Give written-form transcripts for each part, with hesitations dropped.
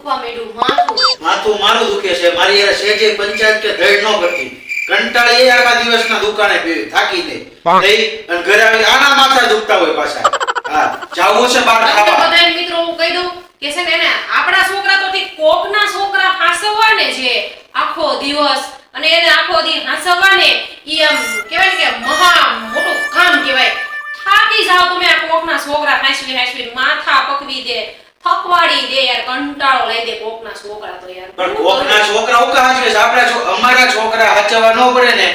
દુખવા માંડ્યું માથું મારું દુખે છે મારી યાર સેજે પંચાયત કે ધડ ન કરતી કંટાળી આખા દિવસના દુકાને થાકી દે અને ઘરે આવી આના માથા દુખતા હોય પાછા હા જાવું છે બહાર ખાવા બધાય મિત્રો હું કહી દઉં કે છે ને આપણા છોકરા તો ઠીક કોકના છોકરા હાસવા ને છે આખો દિવસ અને એને આખો દી હાસવા ને ઈ આમ કહેવાય કે મહા મોટું કામ કહેવાય થાકી જાવ તમે આ કોકના છોકરા હાસવી માથા પકવી દે થકવાડી દે યાર કંટાળો લઈ દે કોકના છોકરા તો યાર પણ કોકના છોકરા ઉકા હાચવે છે આપણા અમારા છોકરા હાચવા ન પડે ને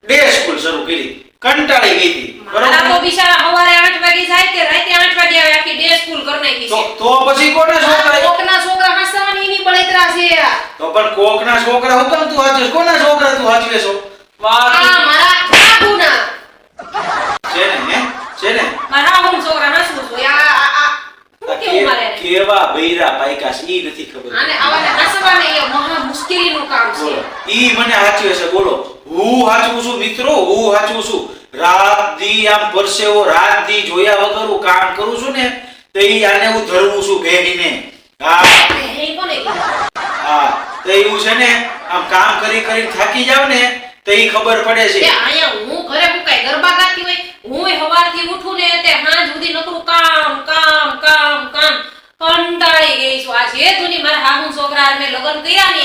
ડે સ્કૂલ શરૂ કરી કંટાળી ગઈ હતી મારા તો બિચારા સવારે 8 વાગે જાય કે રાતે 8 વાગે આવે આખી ડે સ્કૂલ કરી નાખી છે તો પછી કોના છોકરા કોકના છોકરા હાસવાની એની બળતરા છે તો પણ કોકના છોકરા હું કેમ તું હાચવે કોના છોકરા તું હાચવે છો આ મારા બાબુના છે ને મારા હું છોકરા હાસવું છું કેવા બૈરા પાયકાશ ઈ નથી ખબર આને આવાને હાસવાને એ મહા મુશ્કેલીનું કામ છે ઈ મને હાચવે છે બોલો હું હાચવું છું મિત્રો હું હાચવું છું રાત દી આમ પરસેવો રાત દી જોયા વગર હું કામ કરું છું ને તો ઈ આને હું ધરવું છું ભેગીને એ કોને કીધું તો એવું છે ને આમ કામ કરી કરી થાકી જાવ ને તો ઈ ખબર પડે છે કે આયા હું ઘરે હું કાઈ ગરબા ગાતી હોય હું સવારથી ઉઠું ને તે સાંજ સુધી નકરું કામ કંટાળી ગઈ છું આ જે દુની મારા હાહુ છોકરા મે લગન કર્યા ને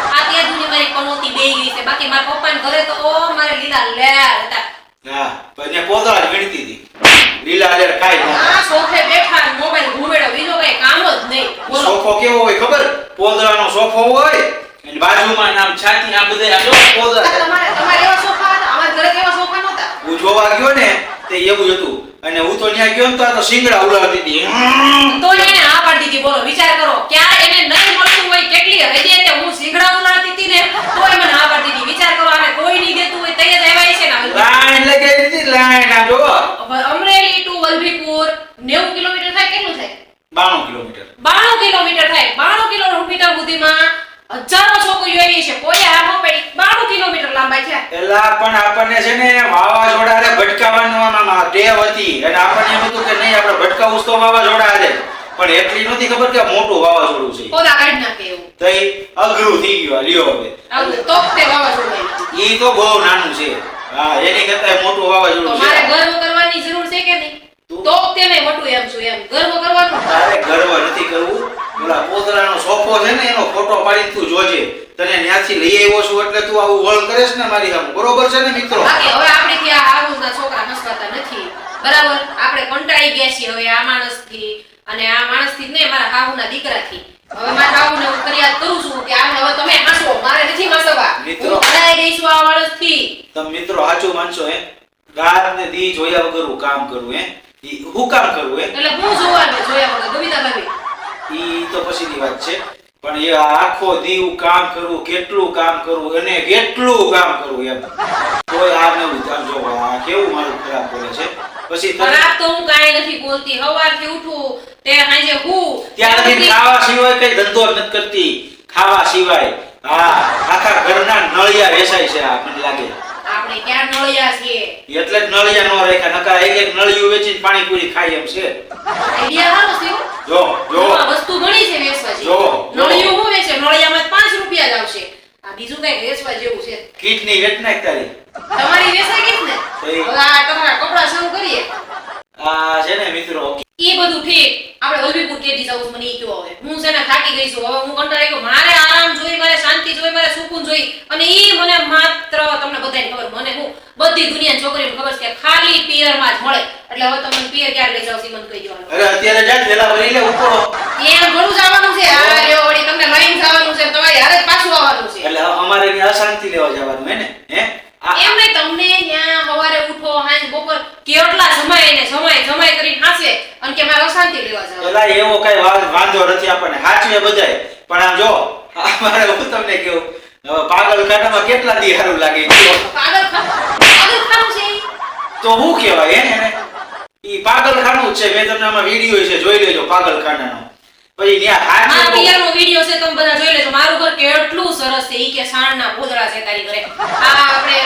આ તે દુની મારી કનોતી બેહી ગઈ છે બાકી મારા પપ્પાને ઘરે તો ઓ મારે લીલા લેર હતા પણ પોદળા જ ગણતી હતી લીલા લેર કાઈ ન આ સોફે બેઠા મોબાઈલ ઘુમેડો બીજો કઈ કામ જ નહીં સોફો કેવો હોય ખબર પોદળાનો સોફો હોય અને બાજુમાં નામ છાતી આ બધે આ જો પોદળા તમારે એવા સોફા હતા અમારા ઘરે કેવા સોફા નહોતા હું જોવા ગયો ને તે એવું હતું અને હું તો ત્યાં ગયો તો આ તો સિંગડા ઉલાવતી હતી તો એને આ પાડી દીધી બોલો વિચાર કરો ક્યાં એને નહીં મળતું હોય કેટલી હદે તે હું સિંગડા ઉલાવતી હતી ને તોય મને આ પાડી દીધી વિચાર કરો આને કોઈ નહીં દેતું હોય તઈ જ આવ્યા છે ને લાઈન લગાવી દીધી લાઈન આ જો અમરેલી ટુ વલભીપુર 90 કિલોમીટર થાય કેટલું થાય 92 કિલોમીટર થાય 92 કિલોમીટર સુધીમાં હજારો છોકરીઓ એવી છે કોઈ આ નો પડી 92 કિલોમીટર લાંબા છે એલા પણ આપણને છે ને વાવાઝોડાને ભટકાવવાનો ટેવ હતી અને આપણને એમ હતું કે નહીં આપણે ભટકાવું તો વાવાઝોડા આવે પણ એટલી નથી ખબર કે મોટું વાવાઝોડું છે પોતા કાઢ નાખે એવું તઈ અઘરું થઈ ગયું લ્યો હવે આવું તો તે વાવાઝોડું ઈ તો બહુ નાનું છે હા એની કરતા મોટું વાવાઝોડું છે તમારે ગર્વ કરવાની જરૂર છે કે નહીં તો તેને મોટું એમ છું એમ ગર્વ કરવાનો તારે ગર્વ નથી કરવું ઓલા પોતરાનો સોફો છે ને એનો ફોટો પાડી તું જોજે તને ન્યાથી લઈ આવ્યો છું એટલે તું આવું વળ કરેશ ને મારી સામે બરોબર છે ને મિત્રો બાકી હવે આપણે થી આ હારુના છોકરા હસવાતા નથી બરાબર આપણે કંટાળી ગયા છીએ હવે આ માણસથી અને આ માણસથી જ નહીં મારા હાહુના દીકરાથી હવે મારા હાહુને હું ફરિયાદ કરું છું કે આને હવે તમે હસો મારે નથી હસવા મિત્રો ભણાઈ ગઈ છું આ માણસથી તમે મિત્રો સાચું માનશો હે રાત ને દી જોયા વગર હું કામ કરું હે ઈ હું કામ કરું હે એટલે હું જોવાનું જોયા વગર ગમીતા ભાભી ઈ તો પછીની વાત છે પણ એ આખો દી કામ કરું કેટલું કામ કરું અને કેટલું કામ કરું એમ કોઈ આ નવું કામ જો આ કેવું મારું ખરાબ બોલે છે પછી ખરાબ તો હું કાઈ નથી બોલતી સવારથી ઉઠું તે સાંજે હું ત્યારથી ખાવા સિવાય કઈ ધંધો નથી કરતી ખાવા સિવાય હા આખા ઘરના નળિયા વેસાય છે આ મને લાગે આપણે ક્યાં નળિયા છીએ એટલે જ નળિયા નો રાખ્યા નકા એક નળિયું વેચીને પાણીપુરી ખાય એમ છે આઈડિયા હારો છે જો આ વસ્તુ ઘણી છે વેચવા જેવી જો નળિયું હું વેચે નળિયામાં 5 રૂપિયા જ આવશે આ બીજું કઈ વેચવા જેવું છે કીટની વેચ નાખ તારી તમારી વેચાય કેમ ને હવે આ તમારા કપડા શરૂ કરીએ આ છે ને મિત્રો ઈ બધું ઠીક આપણે વલભીપુર કેદી જાવ મને ઈ કયો હવે હું છે ને થાકી ગઈ છું હવે હું કંટાળી ગયો મારે આરામ જોઈ મારે શાંતિ જોઈ મારે સુકૂન જોઈ અને ઈ મને માત્ર તમને બધાને ખબર મને હું બધી દુનિયાની છોકરીઓને ખબર છે કે ખાલી પિયરમાં જ મળે એટલે હવે તમને પિયર ક્યારે લઈ જાવ સી મને કહી દેવાનું અરે અત્યારે જા વેલા ભરી લે ઉપડો એમ ઘણું જવાનું છે આ લ્યો વળી તમને લઈને જવાનું છે તમારી હારે જ પાછું આવવાનું છે એટલે અમારે ત્યાં અશાંતિ લેવા જવાનું હે ને હે એમ નહીં તમને ત્યાં સવારે ઉઠો હાંજ બપોર કેટલા સમય કરીને હાસે અને કે મારે અશાંતિ લેવા જાવ એલા એવો કઈ વાંધો નથી આપણને સાચવે બધાય પણ આમ જો અમારે હું તમને કહું પાગલખાનામાં કેટલા દી હારું લાગે પાગલખાનું છે તો હું કહેવાય એને ઈ પાગલખાનું જ છે મેં તમને આમાં વિડિયો છે જોઈ લેજો પાગલખાનાનો પછી ત્યાં હાથ મારા પિયરનો વિડિયો છે તમે બધા જોઈ લેજો મારું ઘર કેટલું સરસ છે ઈ કે સાણના પોદરા છે તારી ઘરે આ આપણે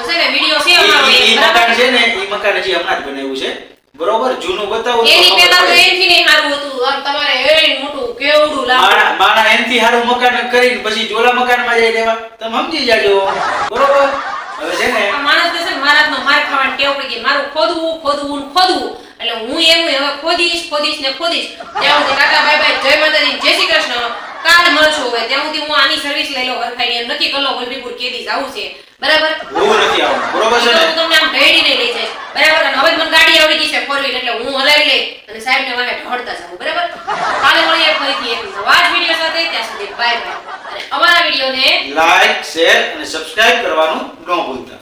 છે ને વિડિયો છે અમારો ઈ મકાન છે ને ઈ મકાન હજી હમણાં જ બનાવ્યું છે બરોબર જૂનું બતાવું એની પેલા તો એનથી નહીં સારું હતું આમ તમારે એની મોટું કેવડું લાગે માણા એનથી આનથી સારું મકાન કરીને પછી ચોલા મકાનમાં જઈ રહેવા. તમે સમજી જાજો. બરોબર? હવે છે ને આ માણસ છે ને મારાનો માર ખાવાની ટેવ પડી ગઈ. મારું ખોદવું ને ખોદવું. એટલે હું એનું હવે ખોદીશ ને ખોદીશ. ત્યાં સુધી ટાટા બાય બાય, જય માતાજી, જય શ્રી કૃષ્ણ. કાલ મળશું હવે. ત્યાં સુધી હું આની સર્વિસ લઈ લઉં હરખાઈ એમ નથી કરલો વલભીપુર કેદી જાવું છે. બરાબર? બહુ નથી આવવાનું. બરોબર છે તો ને? હું તમને આમ ઢેડીને લઈ જઈશ. બરાબર? અને હવે જ મને ગાડી આવડી ગઈ છે 4 એટલે હું હલાવી લઈ અને સાહેબને વાહે ઢોળતા જાઉં. બરાબર? કાલે મળીએ ફરીથી એક નવા જ વિડીયો સાથે. ત્યાં સુધી બાય બાય. અને અમારા વિડીયોને લાઈક, શેર અને સબસ્ક્રાઇબ કરવાનું ન ભૂલતા.